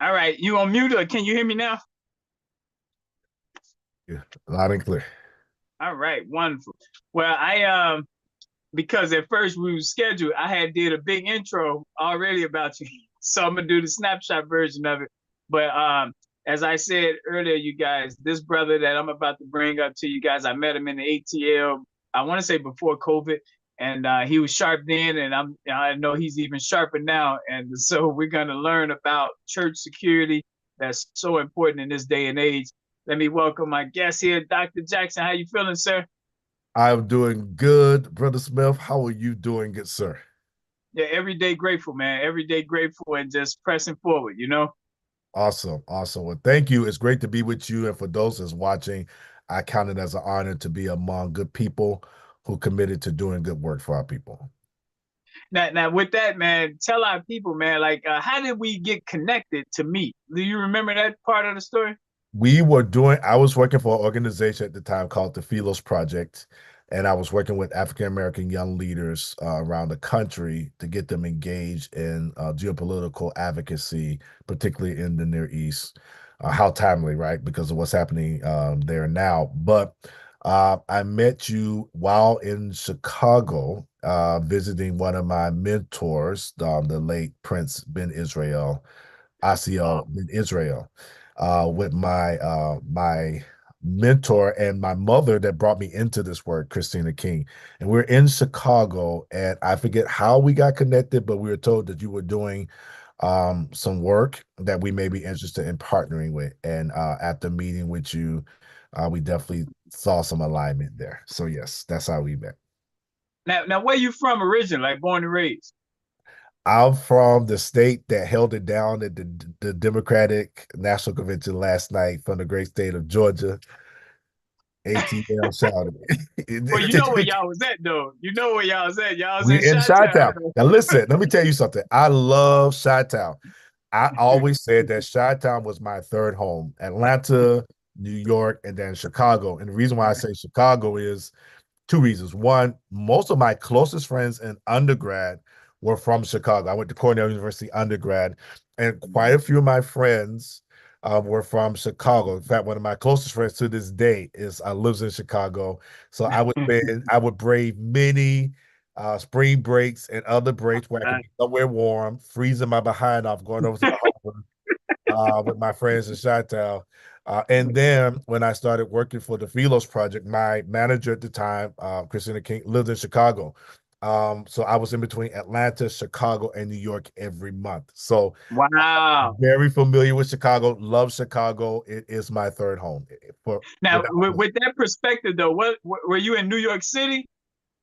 All right, you on mute or can you hear me now? Yeah, loud and clear. All right, wonderful. Well, I because at first we were scheduled, I had did a big intro already about you. So I'm gonna do the snapshot version of it. But as I said earlier, you guys, this brother that I'm about to bring up to you guys, I met him in the ATL, I want to say before COVID, and he was sharp then, and I know he's even sharper now. And so we're gonna learn about church security that's so important in this day and age. Let me welcome my guest here, Dr. Jackson. How you feeling, sir? I'm doing good, Brother Smith. How are you doing, good sir? Yeah, every day grateful, man. Every day grateful and just pressing forward, you know? Awesome, awesome. Well, thank you. It's great to be with you. And for those that's watching, I count it as an honor to be among good people who committed to doing good work for our people. Now with that, man, tell our people, man, like, how did we get connected to meet? Do you remember that part of the story? I was working for an organization at the time called the Philos Project, and I was working with African American young leaders around the country to get them engaged in geopolitical advocacy, particularly in the Near East. How timely, right? Because of what's happening there now. But I met you while in Chicago, visiting one of my mentors, the late Prince Ben Israel. Oh, Asiel in Israel, with my mentor and my mother that brought me into this work, Christina King. And we're in Chicago, and I forget how we got connected, but we were told that you were doing some work that we may be interested in partnering with. And after meeting with you, we definitely saw some alignment there. So yes, that's how we met. now where you from originally, like born and raised? I'm from the state that held it down at the Democratic National Convention last night from the great state of Georgia. ATL shouted. Well, you know where y'all was at though. You know where y'all was at. Y'all was in We in Chi-Town. Chi-Town. Now listen, let me tell you something. I love Chi-Town. I always said that Chi-Town was my third home. Atlanta, New York, and then Chicago. And the reason why I say Chicago is two reasons. One, most of my closest friends in undergrad were from Chicago. I went to Cornell University undergrad, and quite a few of my friends were from Chicago. In fact, one of my closest friends to this day is lives in Chicago. So I would brave many spring breaks and other breaks where I could be somewhere warm, freezing my behind off, going over to the harbor with my friends in Chi-Town. And then when I started working for the Philos Project, my manager at the time, Christina King, lived in Chicago. So I was in between Atlanta, Chicago, and New York every month. So Wow. very familiar with Chicago, love Chicago. It is my third home for Now without with that perspective though, what were you in New York City?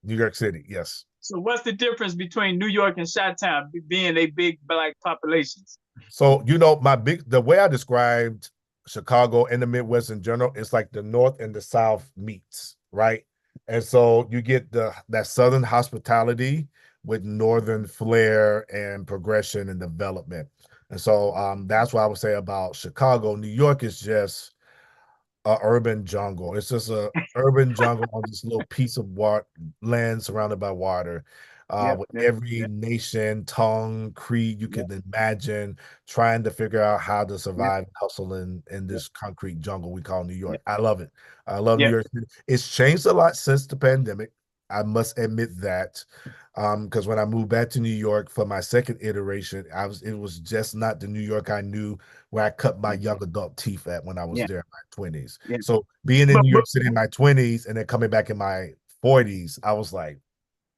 New York City. Yes. So what's the difference between New York and Chi-Town being a big black populations? So, the way I described Chicago and the Midwest in general, it's like the North and the South meets, right? And so you get that Southern hospitality with Northern flair and progression and development. And so that's what I would say about Chicago. New York is just a urban jungle. It's just a urban jungle on this little piece of water, land surrounded by water, Yep, with yep, every yep, nation, tongue, creed you yep, can imagine, trying to figure out how to yep, survive and hustle in yep, this concrete jungle we call New York. yep, I love it. I love New yep. York City. It's changed a lot since the pandemic. I must admit that. Because when I moved back to New York for my second iteration, it was just not the New York I knew where I cut my young adult teeth at when I was Yeah, there in my 20s. yeah. So being in But, New but York City in my 20s and then coming back in my 40s, I was like,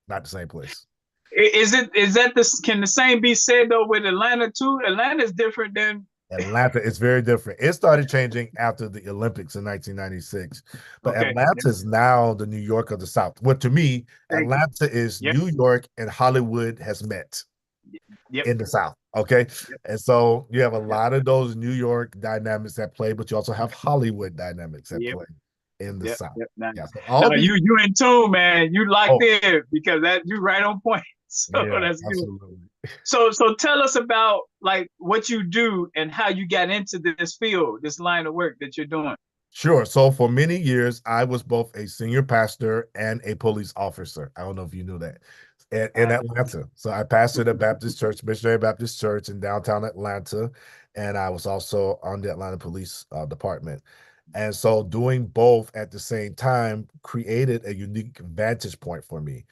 not the same place. is that this can the same be said though with Atlanta too? Atlanta's different than Atlanta is very different. It started changing after the Olympics in 1996, but okay. Yep, Atlanta is now the New York of the South. What to me, thank you. Atlanta is Yep, New York and Hollywood has met yep, in the South. Okay. yep, And so you have a yep, lot of those New York dynamics at play, but you also have Hollywood dynamics at yep, play in the yep, South. yep. Now, Yeah. So now all these, you in tune, man. You locked oh, in because that you right on point. So yeah, that's good. absolutely. So tell us about like what you do and how you got into this field, this line of work that you're doing. Sure. So for many years, I was both a senior pastor and a police officer. I don't know if you knew that. in Atlanta. So I pastored a Baptist church, Missionary Baptist Church in downtown Atlanta, and I was also on the Atlanta Police Department. And so doing both at the same time created a unique vantage point for me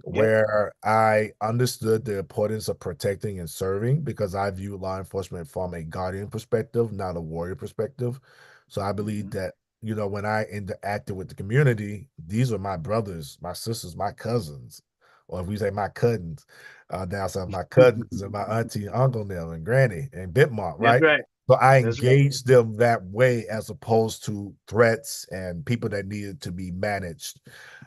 Yep. where I understood the importance of protecting and serving because I view law enforcement from a guardian perspective, not a warrior perspective. So I believe Mhm. that, when I interacted with the community, these are my brothers, my sisters, my cousins, or if we say my cousins, now some my cousins and my auntie, uncle, them, and granny and Bitmark, That's right? right. So I That's right. engaged them that way as opposed to threats and people that needed to be managed.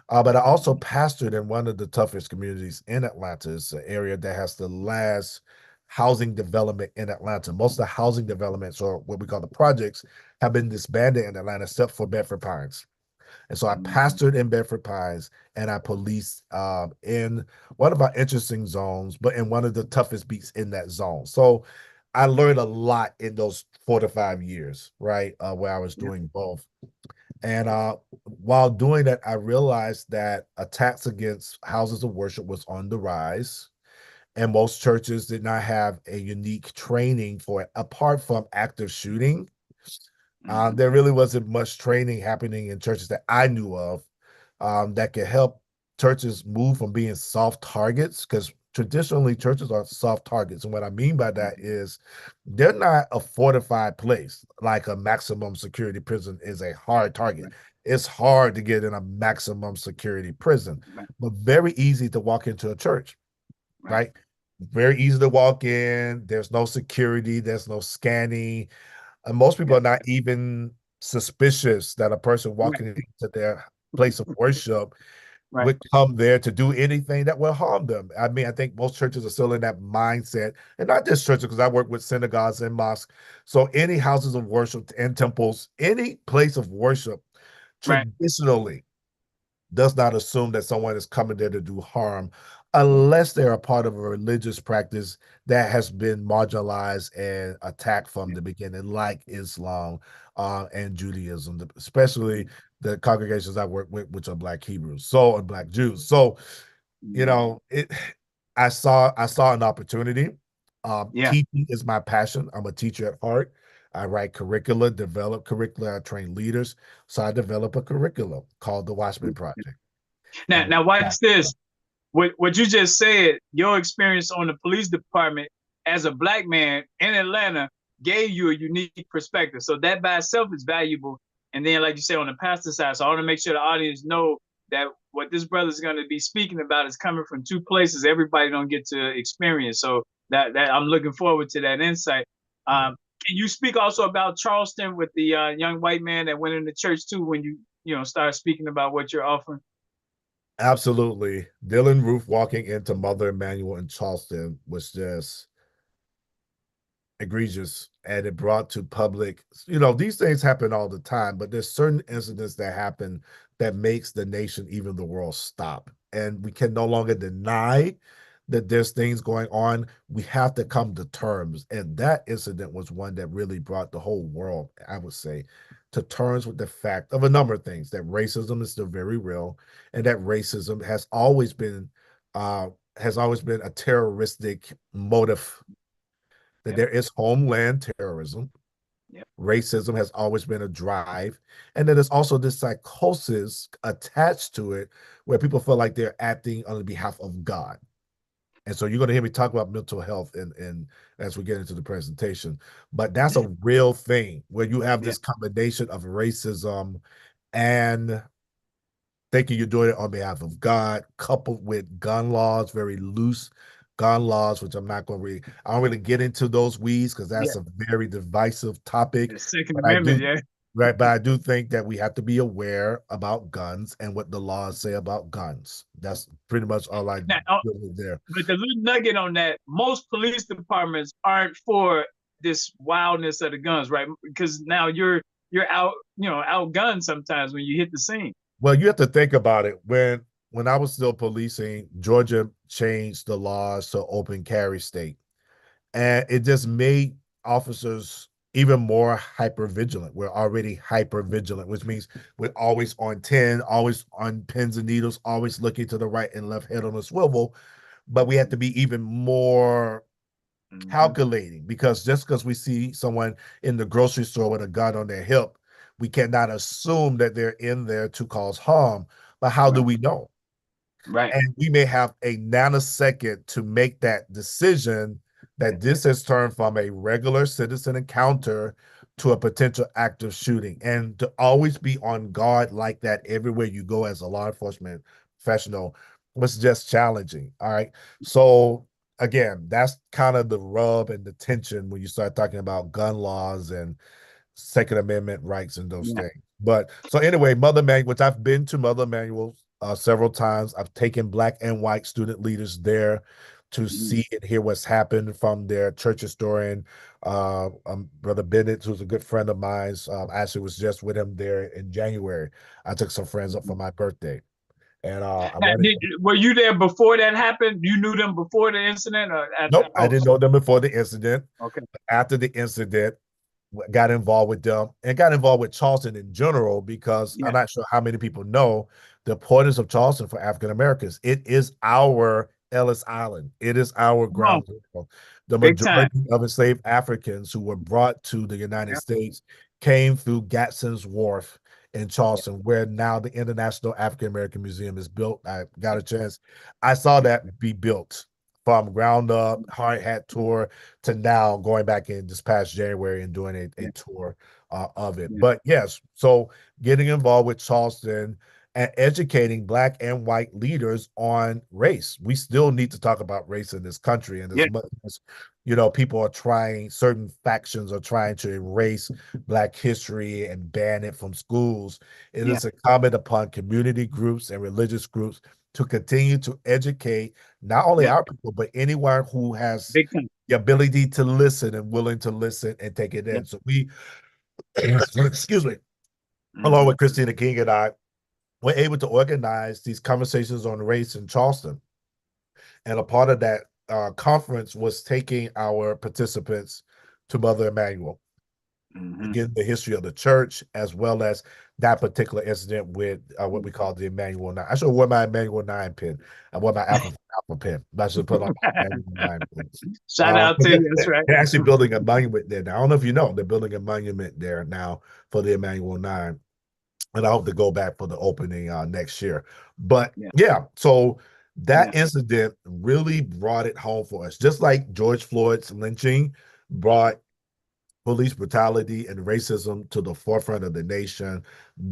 But I also pastored in one of the toughest communities in Atlanta. It's an area that has the last housing development in Atlanta. Most of the housing developments, or what we call the projects, have been disbanded in Atlanta, except for Bedford Pines. And so I Mhm. pastored in Bedford Pines and I policed in one of our interesting zones, but in one of the toughest beats in that zone. So I learned a lot in those 4 to 5 years, right? Where I was Yep. doing both. And while doing that, I realized that attacks against houses of worship was on the rise. And most churches did not have a unique training for it, apart from active shooting. Mhm. There really wasn't much training happening in churches that I knew of that could help churches move from being soft targets because traditionally churches are soft targets. And what I mean by that is they're not a fortified place like a maximum security prison is a hard target. Right. It's hard to get in a maximum security prison, Right. but very easy to walk into a church, Right. right? Very easy to walk in. There's no security, there's no scanning, and most people Yep. are not even suspicious that a person Right. walking into their place of worship Right. would come there to do anything that will harm them. I mean, I think most churches are still in that mindset, and not just churches, because I work with synagogues and mosques. So any houses of worship and temples, any place of worship, Right. traditionally does not assume that someone is coming there to do harm unless they're a part of a religious practice that has been marginalized and attacked from Yep. the beginning, like Islam and Judaism, especially the congregations I work with, which are Black Hebrews, so and Black Jews. So, Mhm. it. I saw an opportunity. Yeah. Teaching is my passion. I'm a teacher at heart. I write curricula, develop curricula, I train leaders. So I develop a curriculum called the Watchman Project. Now, And now watch this. What you just said, your experience on the police department as a black man in Atlanta gave you a unique perspective. So that by itself is valuable. And then, like you say, on the pastor side, so I want to make sure the audience know that what this brother is going to be speaking about is coming from two places everybody don't get to experience. So that I'm looking forward to that insight. yeah, Can you speak also about Charleston with the young white man that went into church too when you start speaking about what you're offering? absolutely. Dylan Roof walking into Mother Emanuel in Charleston was just egregious, and it brought to public, these things happen all the time, but there's certain incidents that happen that makes the nation, even the world, stop. And we can no longer deny that there's things going on. We have to come to terms. And that incident was one that really brought the whole world, I would say, to terms with the fact of a number of things, that racism is still very real, and that racism uh has always been a terroristic motive, that Yep. there is homeland terrorism. Yep. Racism has always been a drive. And then there's also this psychosis attached to it where people feel like they're acting on behalf of God. And so you're going to hear me talk about mental health and as we get into the presentation. But that's a real thing where you have Yeah. this combination of racism and thinking you're doing it on behalf of God, coupled with gun laws, very loose gun laws, which I don't really get into those weeds because Yeah. that's a very divisive topic. The Second But I Amendment. do, Yeah. right, but I do think that we have to be aware about guns and what the laws say about guns. That's pretty much all I Now, do there. but the little nugget on that, most police departments aren't for this wildness of the guns, right? Because now you're out, outgunned sometimes when you hit the scene. Well, you have to think about it. When I was still policing, Georgia changed the laws to open carry state. And it just made officers even more hyper vigilant. We're already hyper vigilant, which means we're always on 10, always on pins and needles, always looking to the right and left, head on a swivel. but we have to be even more Mhm. calculating, because just because we see someone in the grocery store with a gun on their hip, we cannot assume that they're in there to cause harm. But how do Right. we know? Right. And we may have a nanosecond to make that decision that this has turned from a regular citizen encounter to a potential active shooting. And to always be on guard like that everywhere you go as a law enforcement professional was just challenging. All right. So again, that's kind of the rub and the tension when you start talking about gun laws and Second Amendment rights and those Yeah. things. But so anyway, Mother Emanuel, which I've been to Mother Emanuel several times. I've taken black and white student leaders there to Mhm. see and hear what's happened from their church historian, Brother Bennett, who's a good friend of mine. I actually was just with him there in January. I took some friends up for my birthday. And I Now, wanted, were you there before that happened? You knew them before the incident or after nope, I didn't post? know them before the incident. Okay. After the incident, got involved with them and got involved with Charleston in general, because Yeah. I'm not sure how many people know the importance of Charleston for African Americans. It is our Ellis Island. It is our Come on. ground zero. The Big time. majority of enslaved Africans who were brought to the United Yeah. States came through Gadsden's Wharf in Yeah. Charleston, where now the International African American Museum is built. I got a chance. I saw that be built from ground up, hard hat tour to now going back in this past January and doing a Yeah. tour of it. Yeah. But yes, so getting involved with Charleston and educating black and white leaders on race. We still need to talk about race in this country. And Yeah. as much as, people are trying, certain factions are trying to erase black history and ban it from schools, it Yeah. is incumbent upon community groups and religious groups to continue to educate not only Yeah. our people, but anyone who has Big time. the ability to listen and willing to listen and take it Yeah. in. So we, excuse me, along Hmm. with Christina King and I, were able to organize these conversations on race in Charleston. And a part of that conference was taking our participants to Mother Emanuel, Hmm. again, the history of the church, as well as that particular incident with what we call the Emmanuel 9. I should have worn my Emmanuel 9 pin. I wore my Alpha pin. I should put on my Emmanuel 9 pin. Shout out But to you. That's right. they're actually building a monument there now. I don't know if you know, they're building a monument there now for the Emmanuel 9. And I hope to go back for the opening next year. But Yeah. yeah, so Yeah. that incident really brought it home for us. Just like George Floyd's lynching brought police brutality and racism to the forefront of the nation,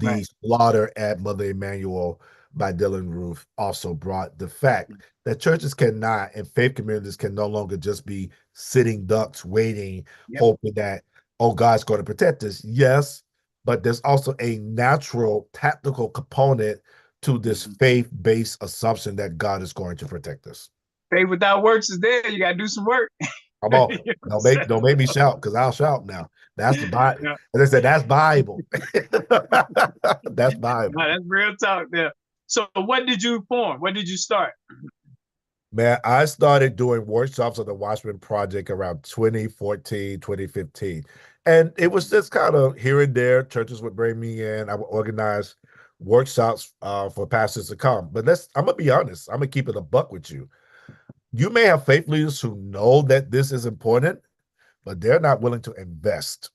Right. the slaughter at Mother Emanuel by Dylan Roof also brought the fact that churches cannot and faith communities can no longer just be sitting ducks waiting, Yep. hoping that, oh, God's going to protect us. Yes, but there's also a natural tactical component to this Hmm. faith-based assumption that God is going to protect us. Faith without works is dead. You got to do some work. Come You on. know what I'm Don't make me shout, because I'll shout now. That's the Bible. Yeah. As I said, that's Bible. That's Bible. No, that's real talk there. So what did you form? What did you start? Man, I started doing workshops on the Watchman Project around 2014, 2015. And it was just kind of here and there. Churches would bring me in. I would organize workshops for pastors to come. But I'm going to be honest. I'm going to keep it a buck with you. You may have faith leaders who know that this is important, but they're not willing to invest.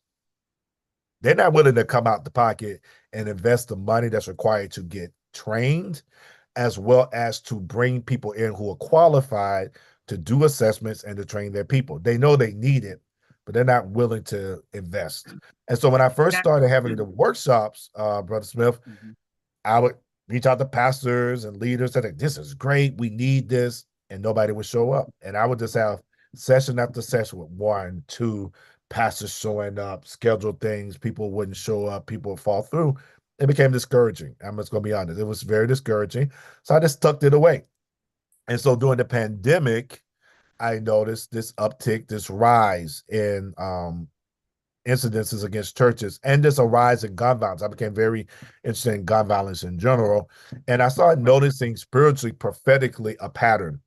They're not willing to come out the pocket and invest the money that's required to get trained, as well as to bring people in who are qualified to do assessments and to train their people. They know they need it, but they're not willing to invest. And so when I first started having the workshops, Brother Smith, Mhm. I would reach out to pastors and leaders that, like, this is great, we need this, and nobody would show up. And I would just have session after session with one, two pastors showing up, scheduled things, people wouldn't show up, people would fall through. It became discouraging. I'm just going to be honest. It was very discouraging. So I just tucked it away. And so during the pandemic, I noticed this uptick, this rise in incidences against churches, and just a rise in gun violence. I became very interested in gun violence in general. And I started noticing spiritually, prophetically, a pattern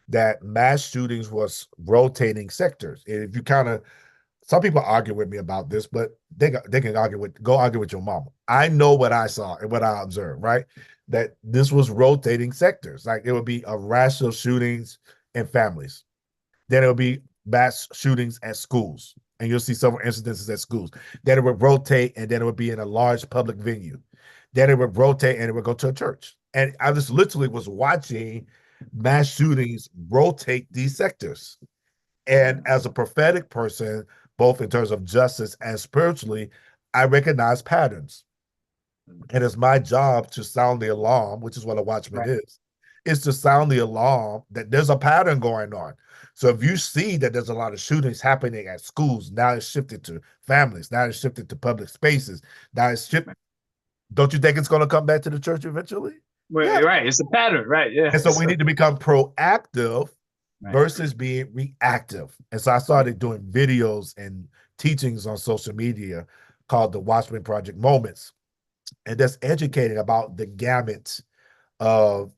that mass shootings was rotating sectors. If you kind of, some people argue with me about this, but they can go argue with your mama. I know what I saw and what I observed, right? That this was rotating sectors. Like, it would be irrational shootings in families. Then it'll be mass shootings at schools, and you'll see several incidences at schools. Then it would rotate, and then it would be in a large public venue. Then it would rotate, and it would go to a church. And I just literally was watching mass shootings rotate these sectors. And as a prophetic person, both in terms of justice and spiritually, I recognize patterns. And it's my job to sound the alarm, which is what a watchman Right. is to sound the alarm that there's a pattern going on. So if you see that there's a lot of shootings happening at schools, now it's shifted to families, now it's shifted to public spaces, now it's shifted. Don't you think it's going to come back to the church eventually? Well, Yeah. right. It's a pattern, right? Yeah. And so we need to become proactive Right. versus being reactive. And so I started doing videos and teachings on social media called the Watchman Project Moments. And that's educating about the gamut of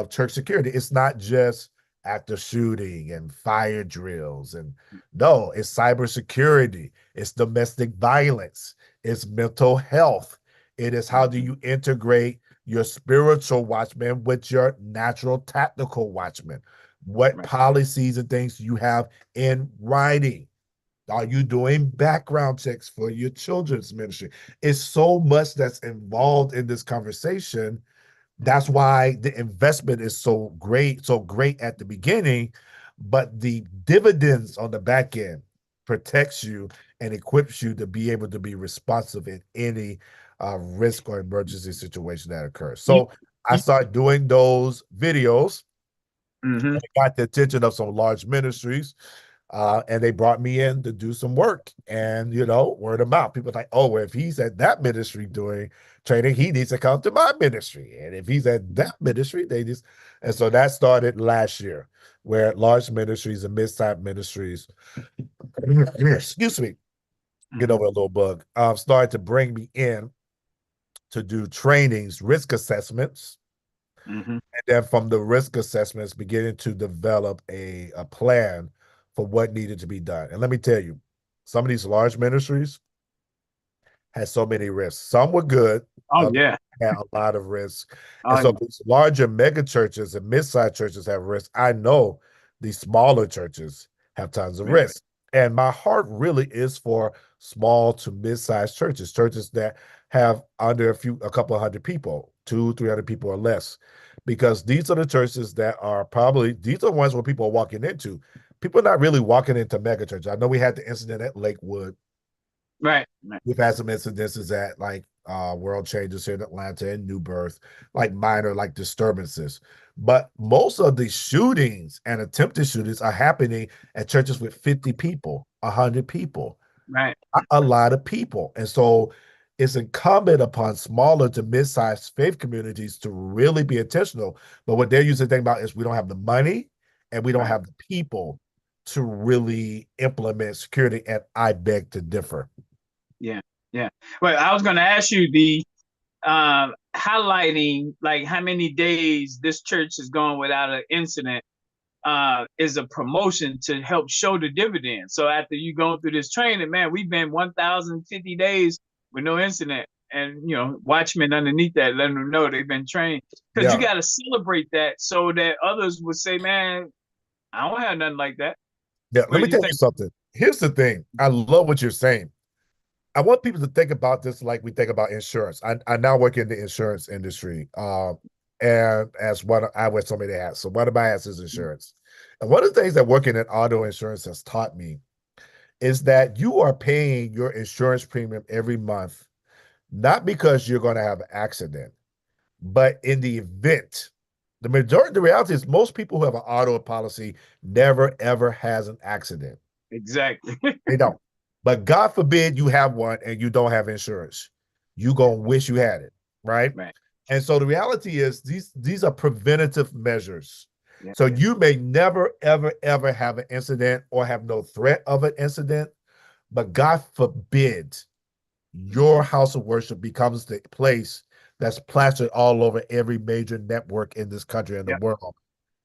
church security. It's not just active shooting and fire drills, and no, it's cybersecurity, it's domestic violence, it's mental health. It is how do you integrate your spiritual watchman with your natural tactical watchman? What Right. policies and things you have in writing? Are you doing background checks for your children's ministry? It's so much that's involved in this conversation. That's why the investment is so great at the beginning, but the dividends on the back end protects you and equips you to be able to be responsive in any risk or emergency situation that occurs. So I started doing those videos. Mm-hmm. And it got the attention of some large ministries. And they brought me in to do some work, and word of mouth. People like, oh, well, if he's at that ministry doing training, he needs to come to my ministry. And if he's at that ministry, and so that started last year, where large ministries and mid-sized ministries, excuse me, get over a little bug, started to bring me in to do trainings, risk assessments. Mm-hmm. And then from the risk assessments, beginning to develop a plan for what needed to be done. And let me tell you, some of these large ministries had so many risks. Some were good. Oh, yeah. Had a lot of risks. Oh, And so yeah. these larger mega churches and mid-sized churches have risks. I know these smaller churches have tons of Right. risks. And my heart really is for small to mid-sized churches that have under a couple of hundred people, 200-300 people or less, because these are the churches that are these are the ones where people are walking into. People are not really walking into mega churches. I know we had the incident at Lakewood. Right. Right. We've had some incidences at like World Changers here in Atlanta and New Birth, like minor like disturbances. But most of the shootings and attempted shootings are happening at churches with 50 people, 100 people, Right. a lot of people. And so it's incumbent upon smaller to mid-sized faith communities to really be intentional. But what they're usually thinking about is we don't have the money and we don't Right. have the people to really implement security. And I beg to differ. Yeah. Yeah. Well, I was going to ask you the highlighting like how many days this church is going without an incident is a promotion to help show the dividends. So after you go through this training, man, we've been 1,050 days with no incident. And, watchmen underneath that, letting them know they've been trained. Because you got to celebrate that so that others would say, man, I don't have nothing like that. Yeah, let me tell you something. Here's the thing. I love what you're saying. I want people to think about this like we think about insurance. I now work in the insurance industry. And as I wear so many hats. So one of my hats is insurance. And one of the things that working in auto insurance has taught me is that you are paying your insurance premium every month, not because you're going to have an accident, but in the event. The reality is most people who have an auto policy never, ever has an accident. Exactly. They don't. But God forbid you have one and you don't have insurance. You're going to wish you had it, right? Right. And so the reality is these are preventative measures. Yeah. So you may never, ever, ever have an incident or have no threat of an incident, but God forbid your house of worship becomes the place that's plastered all over every major network in this country and the world.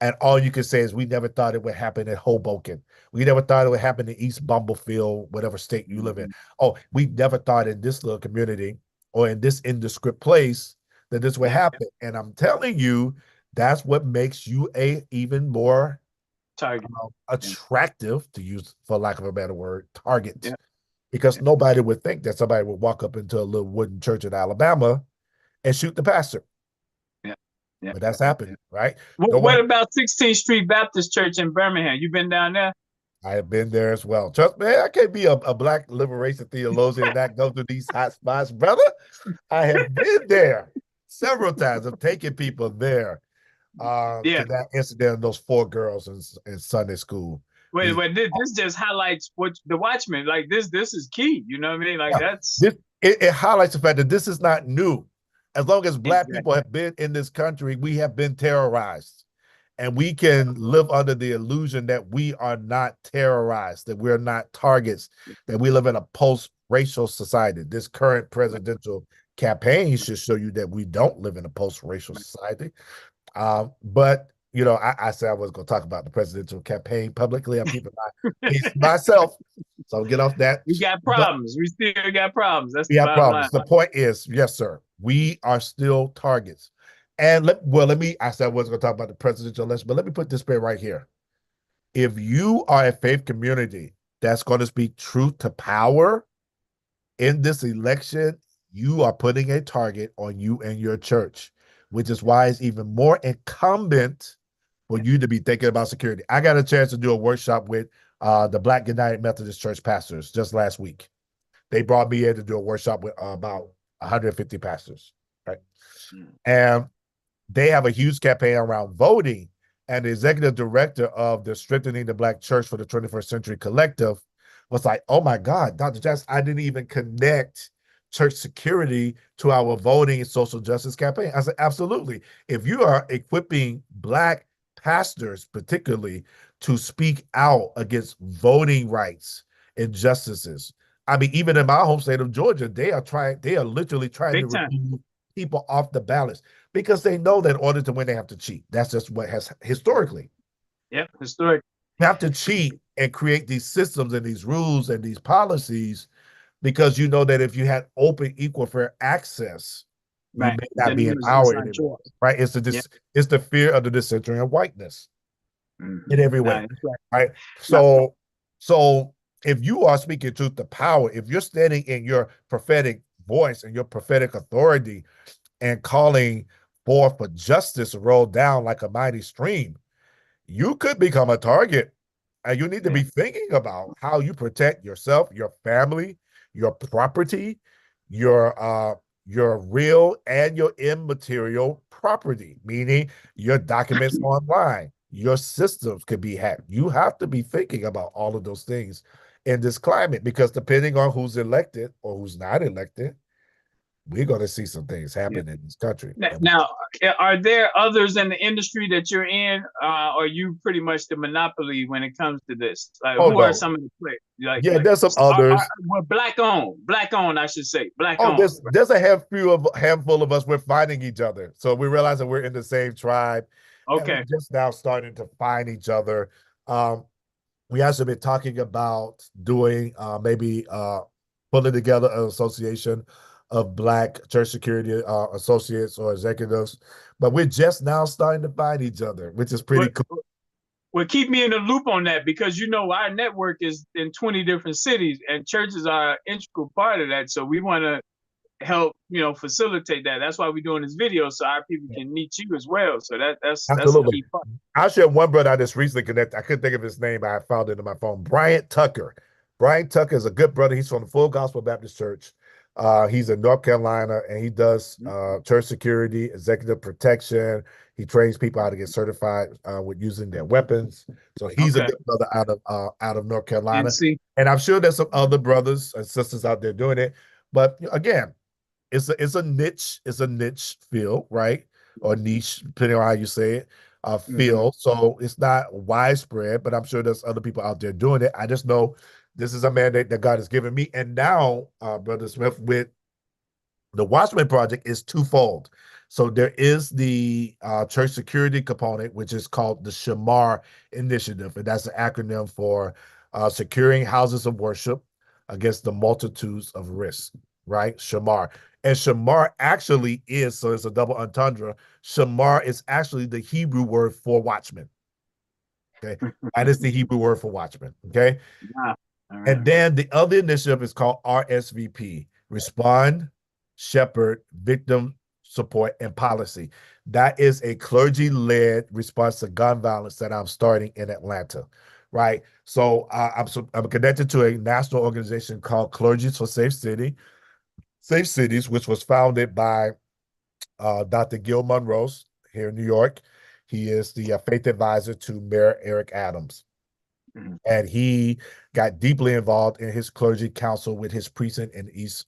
And all you can say is we never thought it would happen in Hoboken. We never thought it would happen in East Bumblefield, whatever state you live in. Oh, we never thought in this little community or in this indescript place that this would happen. And I'm telling you, that's what makes you a even more Target. Yeah. attractive, to use for lack of a better word, target, Yeah. because Yeah. nobody would think that somebody would walk up into a little wooden church in Alabama and shoot the pastor. Yeah. Yeah. But that's Yeah. happened, right? No What one. about 16th Street Baptist Church in Birmingham? You been down there? I have been there as well. Trust me, I can't be a black liberation theologian and not go to these hot spots, brother. I have been there several times. I've taken people there Yeah. to that incident of those four girls in Sunday school. Wait, this just highlights what the Watchmen, like this is key. You know what I mean? Like Yeah, that's it highlights the fact that this is not new. As long as black exactly. people have been in this country, we have been terrorized. And we can live under the illusion that we are not terrorized, that we're not targets, that we live in a post-racial society. This current presidential campaign should show you that we don't live in a post-racial society. But you know, I said I was going to talk about the presidential campaign publicly. I'm keeping my case to myself, so I'll get off that. We got But problems. We still got problems. That's we the have bottom line. problems. The point is, yes, sir, we are still targets. And let me. I said I wasn't going to talk about the presidential election, but let me put this bit right here. If you are a faith community that's going to speak truth to power in this election, you are putting a target on you and your church, which is why it's even more incumbent for you to be thinking about security. I got a chance to do a workshop with the Black United Methodist Church pastors just last week. They brought me in to do a workshop with about 150 pastors, right? And they have a huge campaign around voting. And the executive director of the Strengthening the Black Church for the 21st Century Collective was like, oh my God, Dr. Jackson, I didn't even connect church security to our voting and social justice campaign. I said, absolutely. If you are equipping Black pastors, particularly, to speak out against voting rights, injustices. I mean, even in my home state of Georgia, they are literally trying to Big time. remove people off the ballots because they know that in order to win, they have to cheat. That's just what has historically. Yep, historic. You have to cheat and create these systems and these rules and these policies because you know that if you had open, equal, fair access, you Right. may not Then be in it's power not anymore. yours. Right? Yep. It's the fear of the dissenting of whiteness in every way. That's right. Right. Now, So if you are speaking truth to power, if you're standing in your prophetic voice and your prophetic authority and calling for justice to roll down like a mighty stream, you could become a target. And you need to be thinking about how you protect yourself, your family, your property, your real and your immaterial property, meaning your documents online, your systems could be hacked. You have to be thinking about all of those things in this climate because depending on who's elected or who's not elected, we're going to see some things happen in this country. Now, are there others in the industry that you're in, or are you pretty much the monopoly when it comes to this? Like, who are some of the players? Yeah, there's some others. Well, black owned, I should say, black Oh, owned. there's a handful of us. We're finding each other, so we realize that we're in the same tribe, and we're Okay. just now starting to find each other. We actually been talking about doing maybe pulling together an association of Black church security associates or executives, but we're just now starting to find each other, which is pretty cool. Well, keep me in the loop on that because you know our network is in 20 different cities, and churches are an integral part of that. So we want to help, facilitate that. That's why we're doing this video so our people can meet you as well. So that's a key part. I'll share one brother I just recently connected. I couldn't think of his name. I found it in my phone. Bryant Tucker. Bryant Tucker is a good brother. He's from the Full Gospel Baptist Church. He's in North Carolina, and he does church security, executive protection. He trains people how to get certified with using their weapons. So he's a good brother out of North Carolina. And I'm sure there's some other brothers and sisters out there doing it. But again, it's a niche field, right? Or niche, depending on how you say it, field. So it's not widespread, but I'm sure there's other people out there doing it. I just know this is a mandate that God has given me. And now, Brother Smith, with the Watchman Project is twofold. So there is the church security component, which is called the Shamar Initiative. And that's an acronym for securing houses of worship against the multitudes of risks, right? Shamar. And Shamar actually is, so it's a double entendre. Shamar is actually the Hebrew word for watchman. Okay. That is the Hebrew word for watchman. Okay. Wow. All right. And then the other initiative is called RSVP, Respond, Shepherd, Victim Support, and Policy. That is a clergy-led response to gun violence that I'm starting in Atlanta, right? So I'm connected to a national organization called Clergies for Safe Cities, which was founded by Dr. Gil Monrose here in New York. He is the faith advisor to Mayor Eric Adams. And he got deeply involved in his clergy council with his precinct in East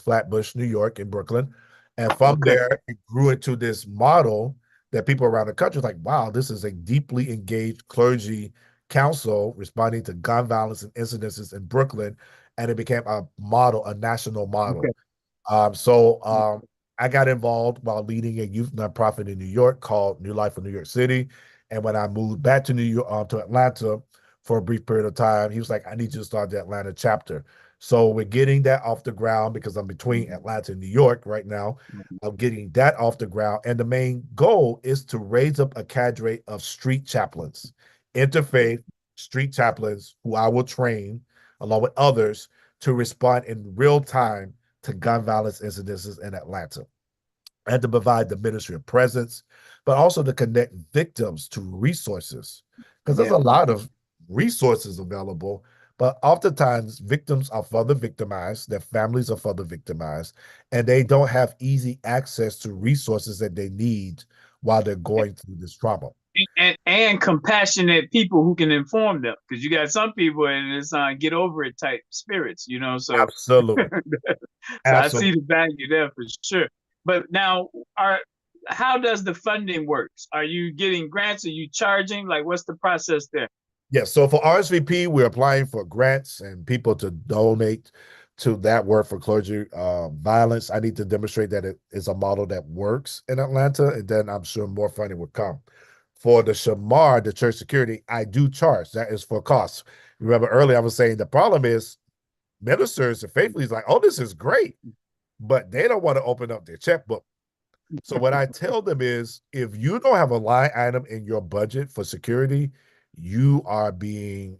Flatbush, New York, in Brooklyn. And from there, it grew into this model that people around the country was like, wow, this is a deeply engaged clergy council responding to gun violence and incidences in Brooklyn. And it became a model, a national model. I got involved while leading a youth nonprofit in New York called New Life for New York City. And when I moved back to New York, to Atlanta for a brief period of time, he was like, I need you to start the Atlanta chapter. So we're getting that off the ground because I'm between Atlanta and New York right now. I'm getting that off the ground. And the main goal is to raise up a cadre of street chaplains, interfaith street chaplains who I will train along with others to respond in real time to gun violence incidences in Atlanta, and to provide the ministry of presence, but also to connect victims to resources, because there's a lot of resources available, but oftentimes victims are further victimized, their families are further victimized, and they don't have easy access to resources that they need while they're going through this trauma. And compassionate people who can inform them, because you got some people in this get over it type spirits, you know. So absolutely. So I see the value there for sure. But now, how does the funding works? Are you getting grants? Are you charging? Like, what's the process there? Yeah, so for RSVP, we're applying for grants and people to donate to that work for clergy violence. I need to demonstrate that it is a model that works in Atlanta, and then I'm sure more funding will come. For the Shamar, the church security, I do charge. That is for costs. Remember earlier I was saying the problem is ministers and faith leaders like, oh, this is great, but they don't want to open up their checkbook. So what I tell them is, if you don't have a line item in your budget for security, you are being,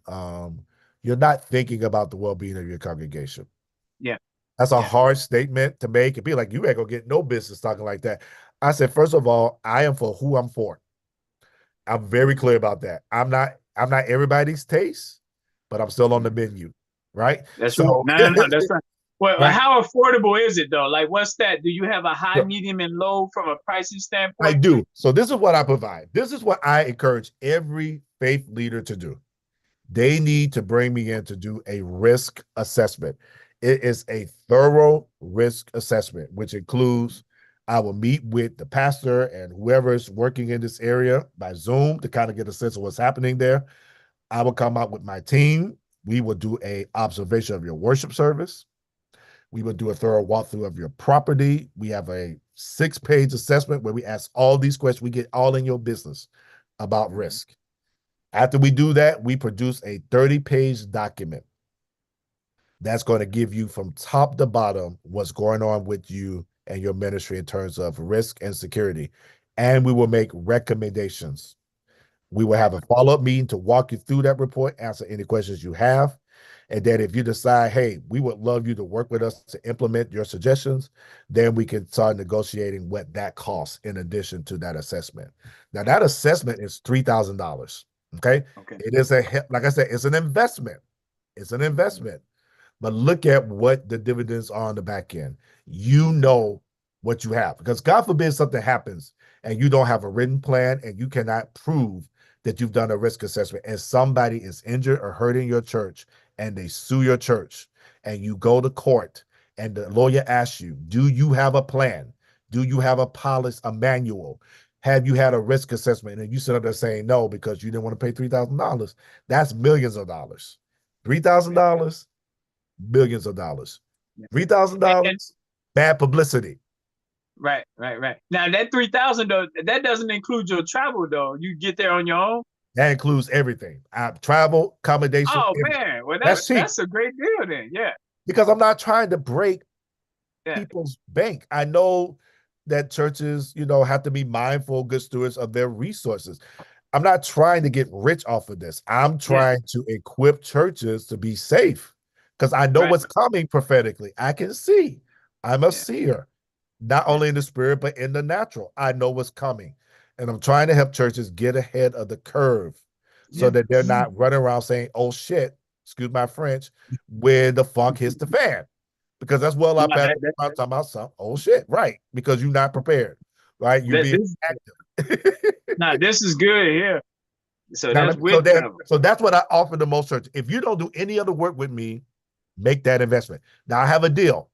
you're not thinking about the well-being of your congregation. Yeah. That's a hard statement to make. And be like, you ain't gonna get no business talking like that. I said, first of all, I am for who I'm for. I'm very clear about that. I'm not everybody's taste, but I'm still on the menu, right? That's right. No, that's right. Well, right. How affordable is it though? Like, what's that? Do you have a high, medium, and low from a pricing standpoint? I do. So this is what I provide. This is what I encourage every faith leader to do. They need to bring me in to do a risk assessment. It is a thorough risk assessment, which includes I will meet with the pastor and whoever is working in this area by Zoom to kind of get a sense of what's happening there. I will come out with my team. We will do an observation of your worship service. We will do a thorough walkthrough of your property. We have a 6-page assessment where we ask all these questions. We get all in your business about risk. After we do that, we produce a 30-page document that's going to give you from top to bottom what's going on with you and your ministry in terms of risk and security. And we will make recommendations. We will have a follow-up meeting to walk you through that report, answer any questions you have. And then if you decide, hey, we would love you to work with us to implement your suggestions, then we can start negotiating what that costs in addition to that assessment. Now, that assessment is $3,000. Okay. It is like I said, it's an investment. It's an investment. But look at what the dividends are on the back end. You know what you have, because God forbid something happens and you don't have a written plan and you cannot prove that you've done a risk assessment and somebody is injured or hurt in your church and they sue your church and you go to court and the lawyer asks you, do you have a plan? Do you have a policy, a manual? Have you had a risk assessment? And you sit up there saying no because you didn't want to pay $3,000. That's millions of dollars. $3,000, millions of dollars. $3,000, bad publicity. Right. Now that 3,000 though, that doesn't include your travel though. You get there on your own. That includes everything. Travel, accommodation. Oh man, well that's a great deal then. Yeah. Because I'm not trying to break people's bank. I know that churches, have to be mindful, good stewards of their resources. I'm not trying to get rich off of this. I'm trying to equip churches to be safe because I know what's coming prophetically. I can see. I'm a seer, not only in the spirit, but in the natural. I know what's coming. And I'm trying to help churches get ahead of the curve so that they're not running around saying, oh shit, excuse my French, when the funk hits the fan. Because that's what a lot of pastors are talking about some oh shit, right? Because you're not prepared, right? You're being active. Nah, this is good here. So Now, that's with so that's what I offer to most churches. If you don't do any other work with me, make that investment. Now I have a deal.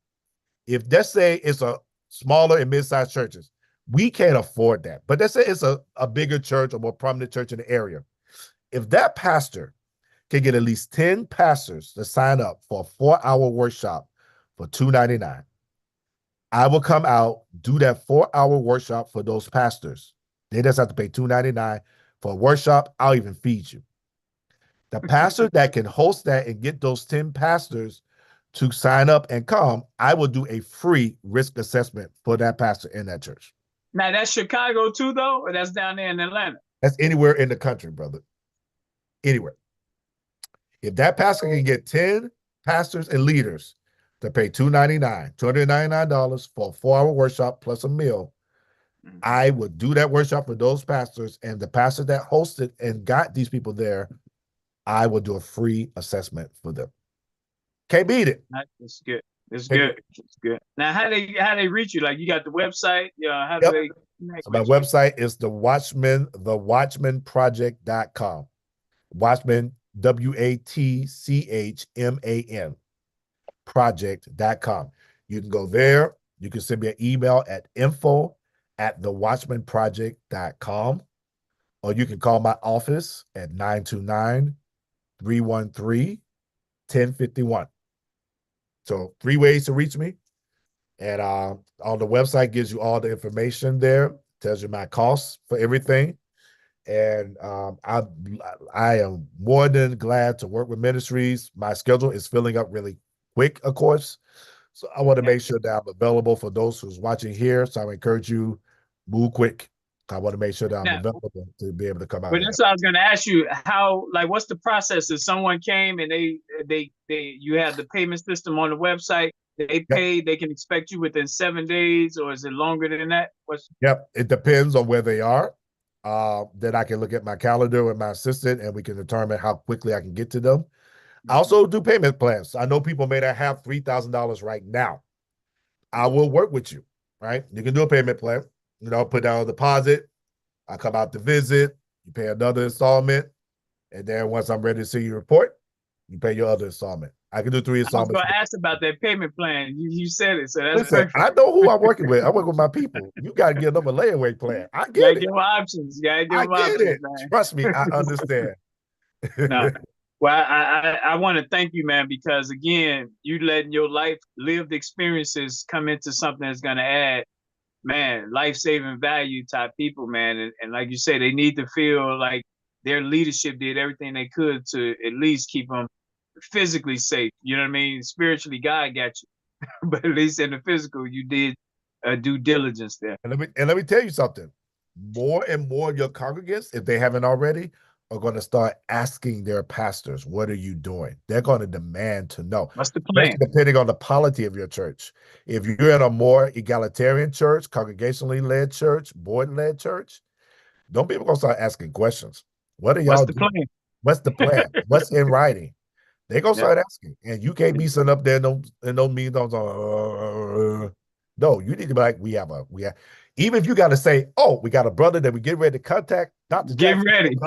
If let's say it's a smaller and mid-sized churches, we can't afford that. But let's say it's a bigger church or more prominent church in the area. If that pastor can get at least 10 pastors to sign up for a 4-hour workshop for $299, I will come out, do that 4-hour workshop for those pastors. They just have to pay $299 for a workshop. I'll even feed you. The pastor that can host that and get those 10 pastors to sign up and come, I will do a free risk assessment for that pastor in that church. Now that's Chicago too, though, or that's down there in Atlanta? That's anywhere in the country, brother. Anywhere. If that pastor can get 10 pastors and leaders to pay $299 for a 4-hour workshop plus a meal, I would do that workshop for those pastors, and the pastor that hosted and got these people there, I will do a free assessment for them. Can't beat it. It's good. It's good. It's good. Now, how they reach you? Like, you got the website? Yeah. How do they connect so my website is thewatchman.project.com. Watchman, WATCHMAN, project.com. You can go there. You can send me an email at info@thewatchmanproject.com, or you can call my office at 929-313-1051. So 3 ways to reach me. And on the website gives you all the information there, tells you my costs for everything. And I am more than glad to work with ministries. My schedule is filling up really quick, of course. So I want to make sure that I'm available for those who's watching here. So I encourage you, move quick. I want to make sure that I'm available to be able to come out. But that's what I was going to ask you. How, like, what's the process? If someone came and you have the payment system on the website, they pay, they can expect you within 7 days, or is it longer than that? It depends on where they are. Then I can look at my calendar with my assistant and we can determine how quickly I can get to them. I also do payment plans. I know people may not have $3,000 right now. I will work with you, right? You can do a payment plan. Put down a deposit. I come out to visit. You pay another installment. And then once I'm ready to see your report, you pay your other installment. I can do 3 installments. I was going to ask about that payment plan. You said it, so that's perfect. I know who I'm working with. I work with my people. You got to give them a layaway plan. I get it. Give them options. I get it. Man. Trust me, I understand. No. Well, I want to thank you, man, because again, you letting your lived experiences come into something that's going to add, man, life-saving value type people, man. And like you say, they need to feel like their leadership did everything they could to at least keep them physically safe. You know what I mean? Spiritually, God got you, but at least in the physical, you did due diligence there. And let me tell you something. More and more of your congregants, if they haven't already, are going to start asking their pastors, what are you doing? They're going to demand to know. What's the plan? Depending on the polity of your church. If you're in a more egalitarian church, congregationally led church, board-led church, don't people going to start asking questions. What are y'all doing? What's the plan? What's in writing? They're going to start asking. And you can't be sitting up there and no meetings. No, you need to be like, we have, even if you got to say, oh, we got a brother that we get ready to contact. Dr. Get ready.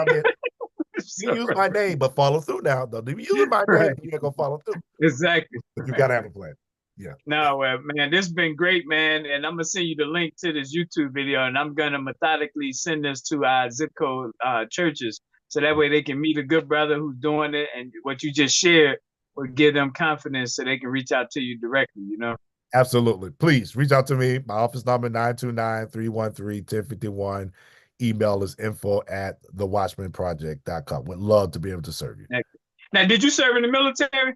You use my name, but follow through now. Though. If you use my name, you ain't going to follow through. Exactly. But you got to have a plan. Yeah. No, man, this has been great, man. And I'm going to send you the link to this YouTube video, and I'm going to methodically send this to our zip code churches. So that way they can meet a good brother who's doing it. And what you just shared will give them confidence so they can reach out to you directly, Absolutely. Please reach out to me. My office number, 929-313-1051. Email is info@thewatchmanproject.com. Would love to be able to serve you. Now, did you serve in the military?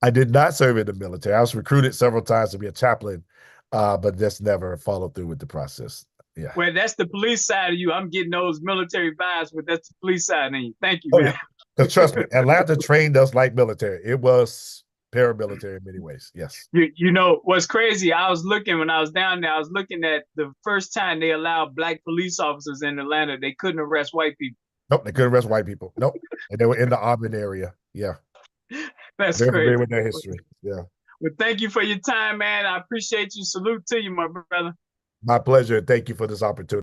I did not serve in the military. I was recruited several times to be a chaplain, but just never followed through with the process. Yeah. Well, that's the police side of you. I'm getting those military vibes, but that's the police side of you. Thank you, Oh man. yeah. Because trust me, Atlanta trained us like military. It was paramilitary in many ways. Yes. You know what's crazy? I was looking when I was down there. I was looking at the first time they allowed black police officers in Atlanta. They couldn't arrest white people. Nope, they couldn't arrest white people. Nope. And they were in the Auburn area. Yeah. That's Very familiar crazy. with their history. Yeah. Well, thank you for your time, man. I appreciate you. Salute to you, my brother. My pleasure. Thank you for this opportunity.